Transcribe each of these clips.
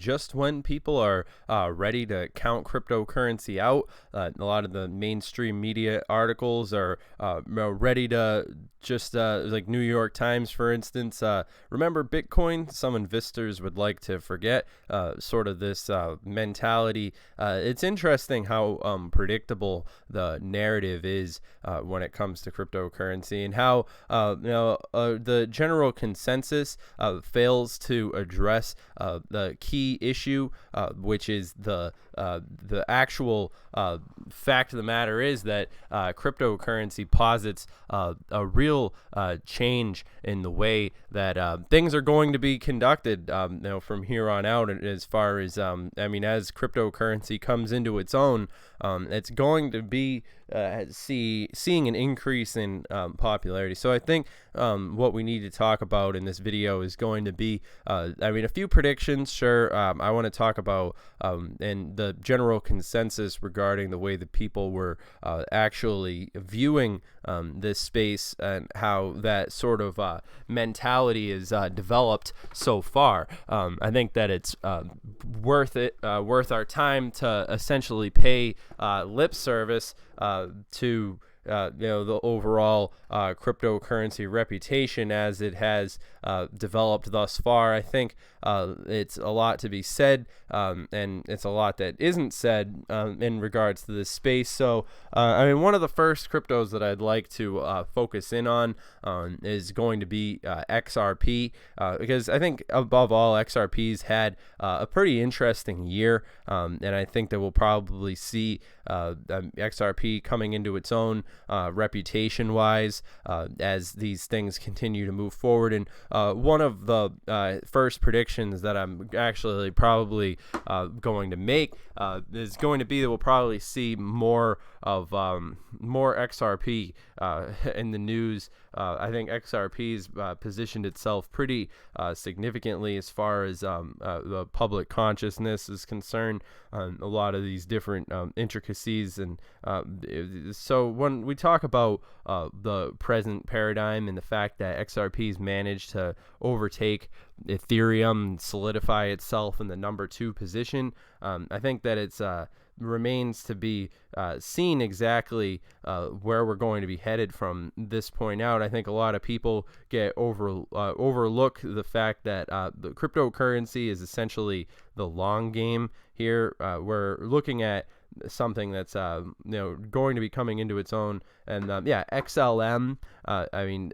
just when people are ready to count cryptocurrency out. A lot of the mainstream media articles are ready to just like New York Times, for instance. Remember Bitcoin? Some investors would like to forget sort of this mentality. It's interesting how predictable the narrative is when it comes to cryptocurrency, and how the general consensus fails to address the key issue, which is the actual fact of the matter is that cryptocurrency posits a real change in the way that things are going to be conducted from here on out. As far as as cryptocurrency comes into its own, it's going to be seeing an increase in popularity. So I think what we need to talk about in this video is going to be a few predictions. Sure, I want to talk about and the general consensus regarding the way that people were actually viewing this space, and how that sort of mentality is developed so far. I think that it's worth our time to essentially pay lip service to the overall cryptocurrency reputation as it has developed thus far. I think it's a lot to be said, and it's a lot that isn't said in regards to this space. So one of the first cryptos that I'd like to focus in on is going to be XRP, because I think above all, XRP's had a pretty interesting year, and I think that we'll probably see XRP coming into its own reputation wise as these things continue to move forward. And one of the first predictions that I'm actually probably going to make is going to be that we'll probably see more XRP in the news. I think XRP's positioned itself pretty significantly as far as the public consciousness is concerned. A lot of these different intricacies, and so when we talk about the present paradigm and the fact that XRP's managed to overtake Ethereum and solidify itself in the number 2 position, I think that it's remains to be seen exactly where we're going to be headed from this point out. I think a lot of people overlook the fact that the cryptocurrency is essentially the long game here. We're looking at something that's going to be coming into its own, and XLM,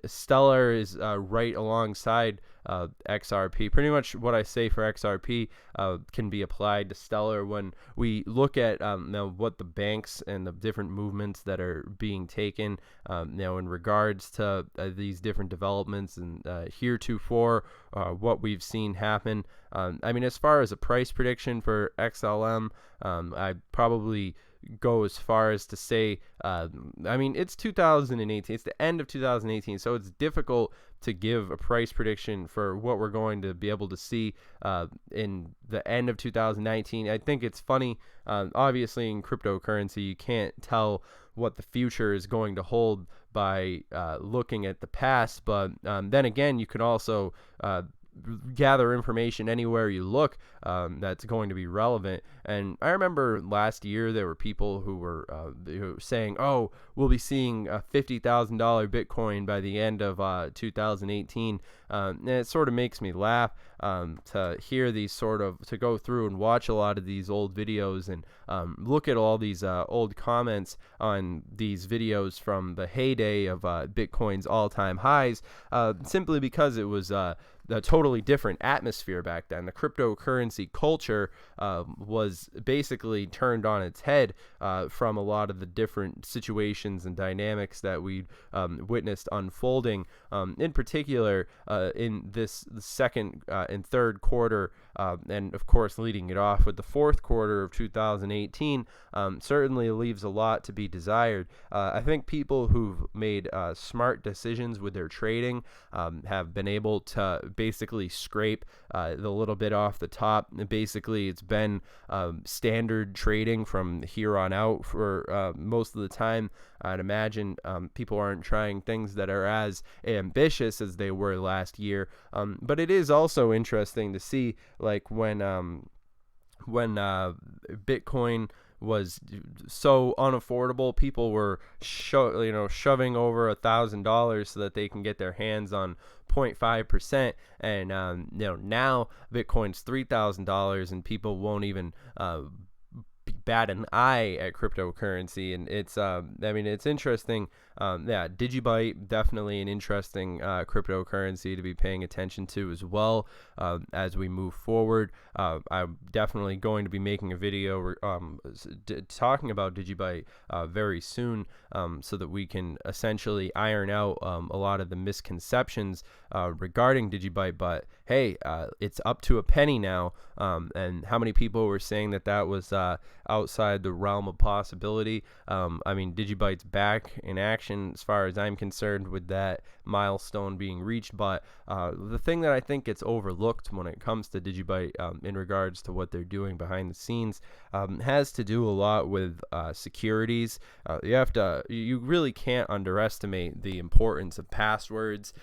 Stellar is right alongside XRP. Pretty much what I say for XRP can be applied to Stellar when we look at what the banks and the different movements that are being taken in regards to these different developments, and heretofore what we've seen happen. As far as a price prediction for XLM, I'd probably go as far as to say, it's 2018, it's the end of 2018, so it's difficult to give a price prediction for what we're going to be able to see in the end of 2019. I think it's funny, obviously in cryptocurrency you can't tell what the future is going to hold by looking at the past, but then again, you can also gather information anywhere you look that's going to be relevant. And I remember last year there were people who were saying, oh, we'll be seeing a $50,000 Bitcoin by the end of 2018. And it sort of makes me laugh to hear these to go through and watch a lot of these old videos and look at all these old comments on these videos from the heyday of Bitcoin's all-time highs, simply because it was a totally different atmosphere back then. The cryptocurrency culture was basically turned on its head from a lot of the different situations and dynamics that we witnessed unfolding, in particular in this second and third quarter, and of course leading it off with the fourth quarter of 2018, certainly leaves a lot to be desired. I think people who've made smart decisions with their trading have been able to basically scrape the little bit off the top. Basically, it's been standard trading from here on out for most of the time. I'd imagine people aren't trying things that are as ambitious as they were last year. But it is also interesting to see, like when when Bitcoin was so unaffordable, people were shoving over $1,000 so that they can get their hands on 0.5%, and now Bitcoin's $3,000 and people won't even bat an eye at cryptocurrency. And it's interesting. Digibyte, definitely an interesting cryptocurrency to be paying attention to as well as we move forward. I'm definitely going to be making a video talking about Digibyte very soon, so that we can essentially iron out a lot of the misconceptions regarding Digibyte. But hey, it's up to a penny now, and how many people were saying that was outside the realm of possibility? Digibyte's back in action as far as I'm concerned with that milestone being reached. But the thing that I think gets overlooked when it comes to Digibyte in regards to what they're doing behind the scenes has to do a lot with securities. You really can't underestimate the importance of passwords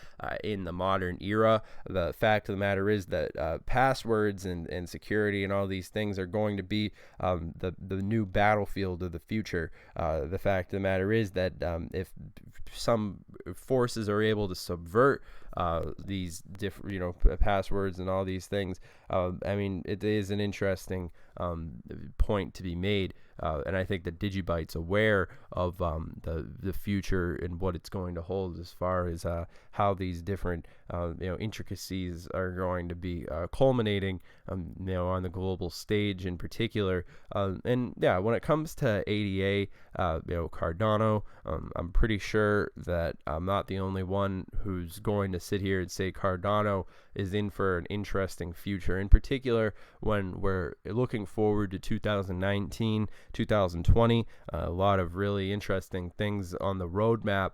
in the modern era. The fact of the matter is that passwords and security and all these things are going to be the new battlefield of the future. The fact of the matter is that if some forces are able to subvert these different passwords and all these things, it is an interesting point to be made. And I think that Digibyte's aware of the future and what it's going to hold as far as how these different intricacies are going to be culminating on the global stage in particular. When it comes to ADA, Cardano, I'm pretty sure that I'm not the only one who's going to sit here and say Cardano is in for an interesting future, in particular when we're looking forward to 2019, 2020. A lot of really interesting things on the roadmap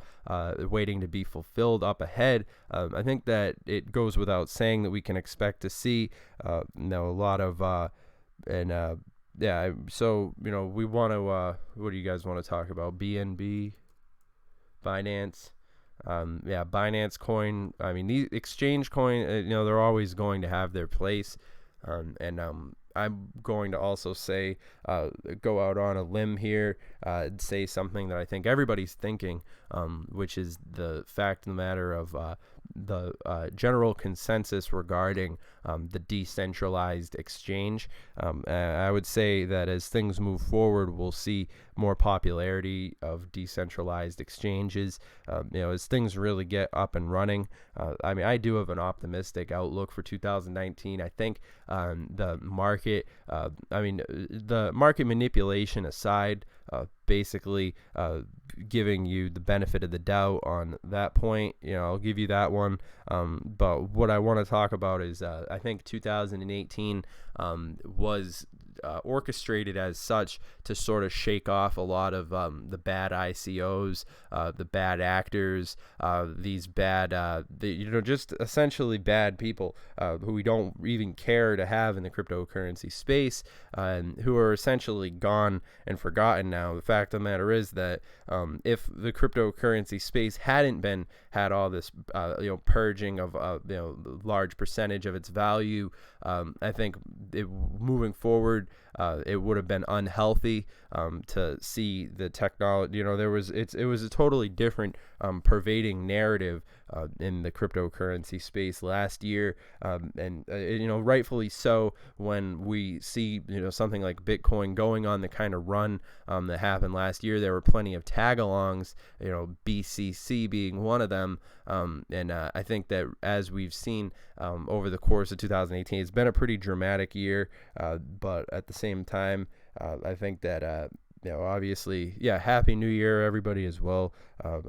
waiting to be fulfilled up ahead. I think that it goes without saying that we can expect to see a lot of so we want to what do you guys want to talk about? BNB, Binance, Binance Coin. The exchange coin, they're always going to have their place, I'm going to also say, go out on a limb here, say something that I think everybody's thinking, which is the fact of the matter of the general consensus regarding the decentralized exchange. I would say that as things move forward, we'll see more popularity of decentralized exchanges, as things really get up and running. I do have an optimistic outlook for 2019. I think the market, the market manipulation aside, basically giving you the benefit of the doubt on that point, I'll give you that one. But what I want to talk about is I think 2018 was orchestrated as such to sort of shake off a lot of the bad ICOs, the bad actors, these bad, just essentially bad people who we don't even care to have in the cryptocurrency space, and who are essentially gone and forgotten now. The fact of the matter is that if the cryptocurrency space hadn't had all this purging of large percentage of its value, I think moving forward, it would have been unhealthy to see the technology. It was a totally different pervading narrative in the cryptocurrency space last year, and rightfully so. When we see something like Bitcoin going on the kind of run that happened last year, there were plenty of tag-alongs, BCC being one of them, and I think that as we've seen over the course of 2018, it's been a pretty dramatic year, but at the same time, I think that obviously, Happy New Year, everybody, as well. I'm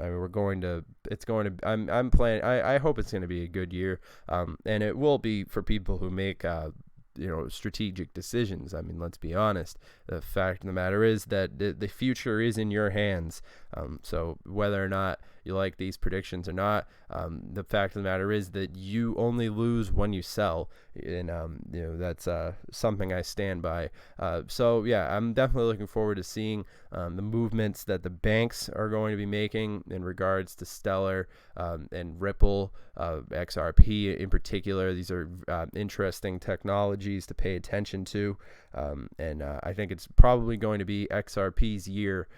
planning. I hope it's going to be a good year, and it will be for people who make strategic decisions. Let's be honest. The fact of the matter is that the future is in your hands. So whether or not you like these predictions or not. The fact of the matter is that you only lose when you sell, and that's something I stand by. So yeah, I'm definitely looking forward to seeing the movements that the banks are going to be making in regards to Stellar and Ripple, XRP in particular. These are interesting technologies to pay attention to, and I think it's probably going to be XRP's year,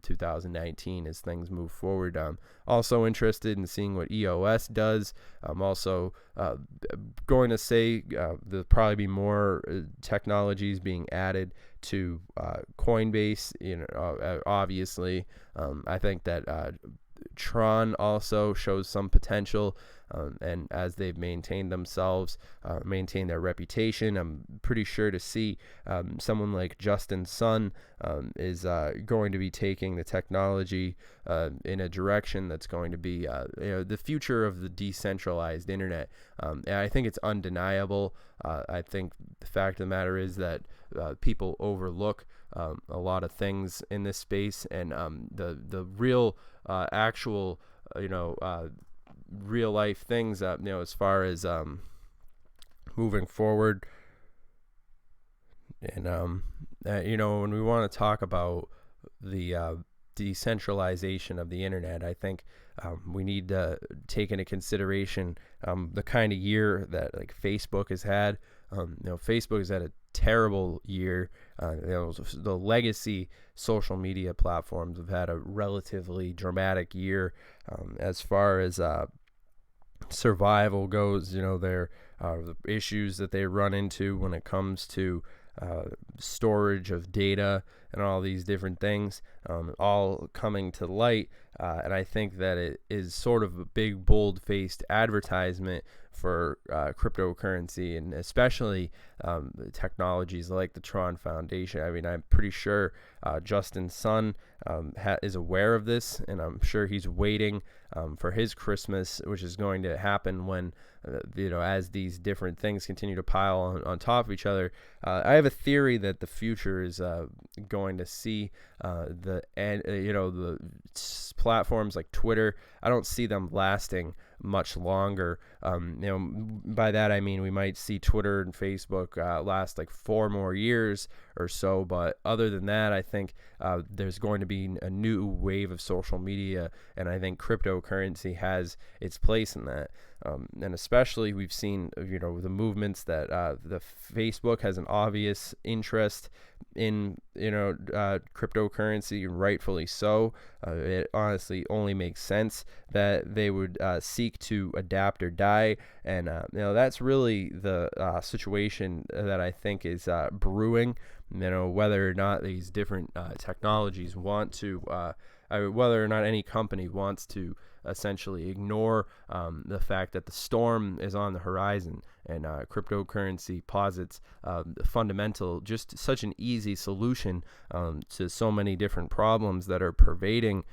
2019, as things move forward. Also interested in seeing what EOS does. I'm also going to say there'll probably be more technologies being added to Coinbase. Obviously, I think that TRON also shows some potential, and as they've maintained themselves, maintained their reputation, I'm pretty sure to see someone like Justin Sun is going to be taking the technology in a direction that's going to be the future of the decentralized internet. And I think it's undeniable. I think the fact of the matter is that people overlook a lot of things in this space, and the real actual real life things as far as moving forward. And when we want to talk about the decentralization of the internet, I think we need to take into consideration the kind of year that like Facebook has had. Facebook has had a terrible year. The legacy social media platforms have had a relatively dramatic year as far as survival goes. There are the issues that they run into when it comes to storage of data and all these different things, all coming to light. And I think that it is sort of a big, bold-faced advertisement for cryptocurrency, and especially technologies like the TRON Foundation. I mean, I'm pretty sure Justin Sun is aware of this, and I'm sure he's waiting for his Christmas, which is going to happen when, as these different things continue to pile on top of each other. I have a theory that the future is going to see the platforms like Twitter. I don't see them lasting much longer. By that I mean we might see Twitter and Facebook last like 4 more years or so, but other than that, I think there's going to be a new wave of social media, and I think cryptocurrency has its place in that. And especially we've seen the movements that the Facebook has an obvious interest in cryptocurrency, and rightfully so. It honestly only makes sense that they would seek to adapt or die, and that's really the situation that I think is brewing. Whether or not these different technologies want to, whether or not any company wants to essentially ignore the fact that the storm is on the horizon, and cryptocurrency posits fundamental, just such an easy solution to so many different problems that are pervading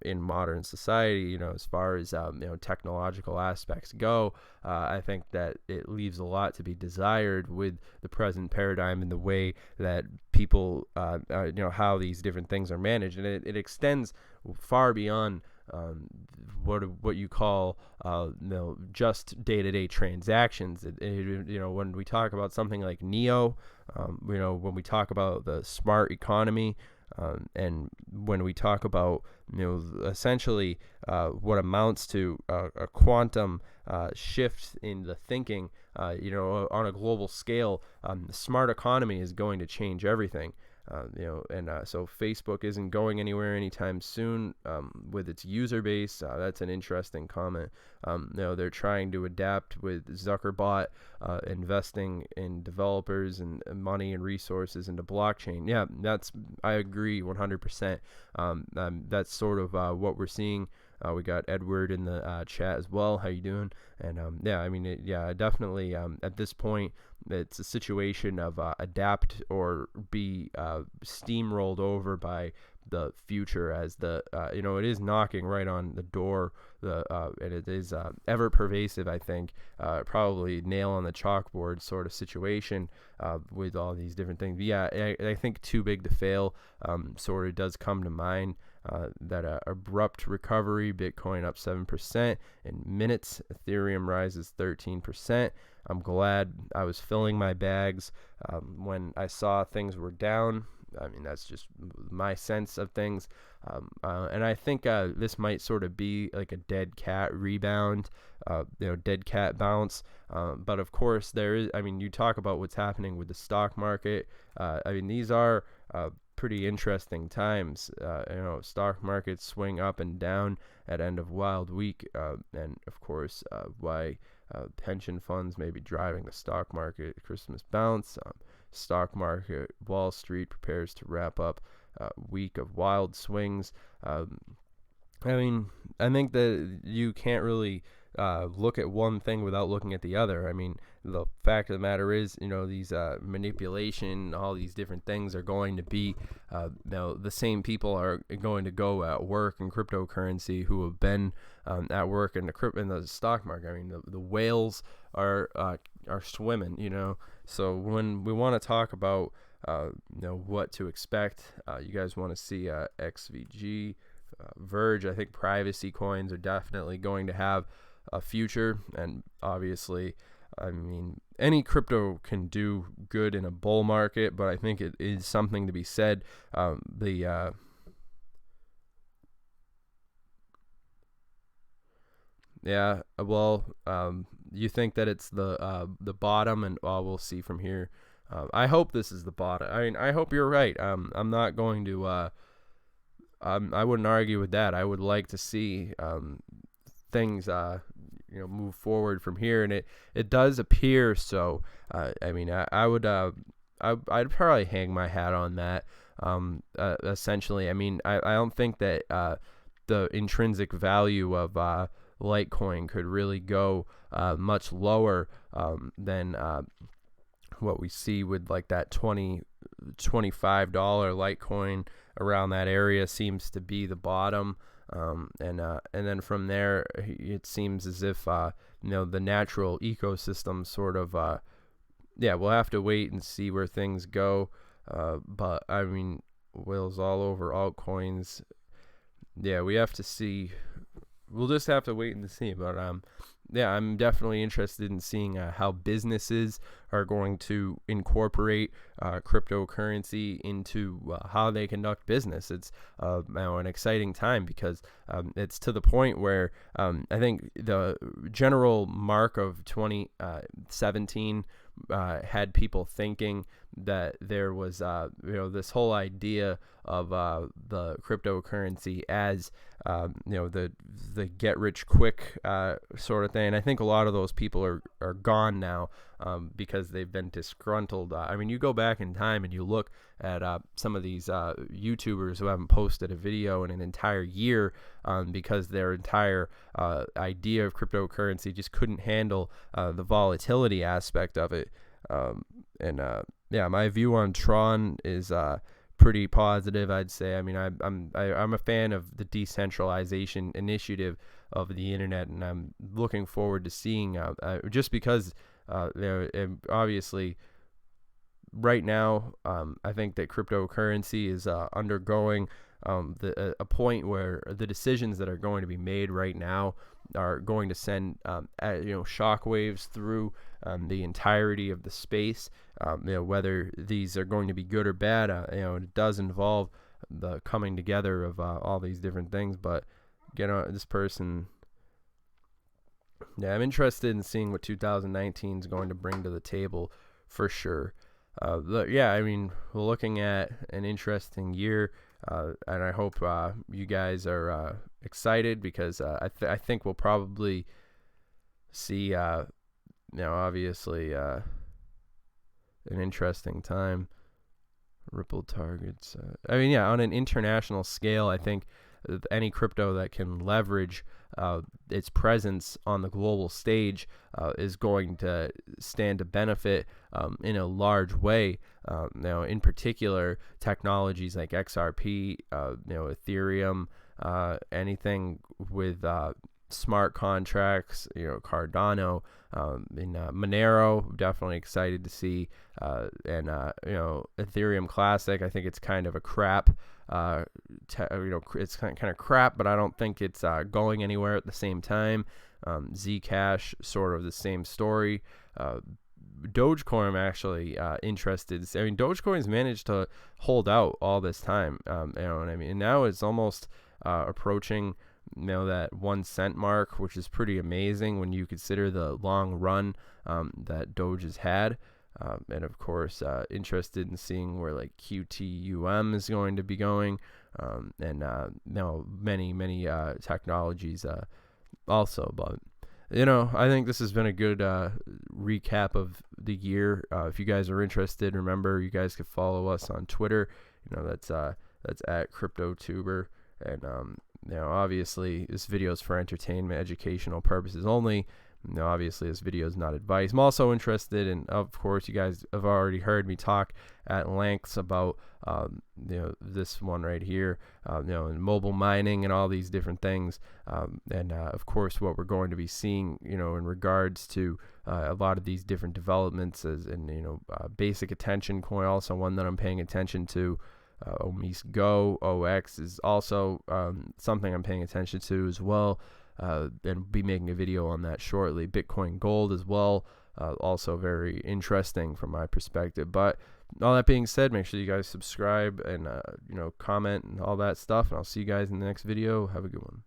in modern society. As far as technological aspects go, I think that it leaves a lot to be desired with the present paradigm and the way that people, how these different things are managed, and it extends far beyond what you call just day-to-day transactions. When we talk about something like NEO, when we talk about the smart economy, and when we talk about essentially what amounts to a quantum shift in the thinking, on a global scale, the smart economy is going to change everything. So Facebook isn't going anywhere anytime soon with its user base. That's an interesting comment. They're trying to adapt with Zuckerbot investing in developers and money and resources into blockchain. Yeah, I agree 100%. That's sort of what we're seeing. We got Edward in the chat as well. How you doing? And definitely at this point, it's a situation of adapt or be steamrolled over by the future, as it is knocking right on the door, and it is ever pervasive. I think probably nail on the chalkboard sort of situation with all these different things. But yeah, I think too big to fail sort of does come to mind. that abrupt recovery. Bitcoin up 7% in minutes. Ethereum rises 13%. I'm glad I was filling my bags when I saw things were down. I mean, that's just my sense of things. And I think this might sort of be like a dead cat rebound, dead cat bounce. But of course, you talk about what's happening with the stock market. These are pretty interesting times. Stock markets swing up and down at end of wild week. And of course, why pension funds may be driving the stock market Christmas bounce. Stock market, Wall Street prepares to wrap up a week of wild swings. I think that you can't really look at one thing without looking at the other. I mean, the fact of the matter is, these manipulation, all these different things are going to be, the same people are going to go at work in cryptocurrency who have been at work in the stock market. I mean, the whales are swimming. So when we want to talk about what to expect, you guys want to see XVG, Verge. I think privacy coins are definitely going to have a future, and obviously, any crypto can do good in a bull market, but I think it is something to be said. You think that it's the bottom, and we'll see from here. I hope this is the bottom. I hope you're right. I'm not going to. I wouldn't argue with that. I would like to see things move forward from here, and it does appear so. I'd probably hang my hat on that. Essentially, I don't think that the intrinsic value of Litecoin could really go much lower than what we see with like that $25 Litecoin. Around that area seems to be the bottom. And then from there, it seems as if the natural ecosystem sort of we'll have to wait and see where things go. But whales all over altcoins. Yeah, we have to see. We'll just have to wait and see. But I'm definitely interested in seeing how businesses are going to incorporate cryptocurrency into how they conduct business. It's an exciting time because it's to the point where I think the general mark of 2017 had people thinking that there was this whole idea of the cryptocurrency as the get rich quick sort of thing. I think a lot of those people are gone now because they've been disgruntled. You go back in time and you look at some of these YouTubers who haven't posted a video in an entire year because their entire idea of cryptocurrency just couldn't handle the volatility aspect of it. My view on TRON is pretty positive, I'd say. I'm a fan of the decentralization initiative of the internet, and I'm looking forward to seeing just because obviously right now I think that cryptocurrency is undergoing a point where the decisions that are going to be made right now are going to send shockwaves through the entirety of the space. Whether these are going to be good or bad, it does involve the coming together of all these different things. But this person, I'm interested in seeing what 2019 is going to bring to the table for sure. We're looking at an interesting year. And I hope you guys are excited because I think we'll probably see, obviously, an interesting time. Ripple targets. On an international scale, I think any crypto that can leverage its presence on the global stage is going to stand to benefit in a large way. In particular, technologies like XRP, Ethereum, anything with smart contracts, Cardano, and Monero, definitely excited to see. And Ethereum Classic, I think it's kind of a crap it's kind of crap, but I don't think it's going anywhere at the same time. Zcash, sort of the same story. Dogecoin, I'm actually interested. I mean, Dogecoin's managed to hold out all this time. You know what I mean? And now it's almost approaching, that 1 cent mark, which is pretty amazing when you consider the long run that Doge has had. And of course, interested in seeing where like QTUM is going to be going, and many technologies also. But I think this has been a good recap of the year. If you guys are interested, remember you guys could follow us on Twitter. That's at CryptoTuber, and obviously this video is for entertainment, educational purposes only. Obviously this video is not advice. I'm also interested in, of course, you guys have already heard me talk at lengths about this one right here, and mobile mining and all these different things, and of course what we're going to be seeing in regards to a lot of these different developments, basic attention coin, also one that I'm paying attention to. Omis Go OX is also something I'm paying attention to as well, and be making a video on that shortly. Bitcoin Gold as well, also very interesting from my perspective. But all that being said, make sure you guys subscribe and comment and all that stuff, and I'll see you guys in the next video. Have a good one.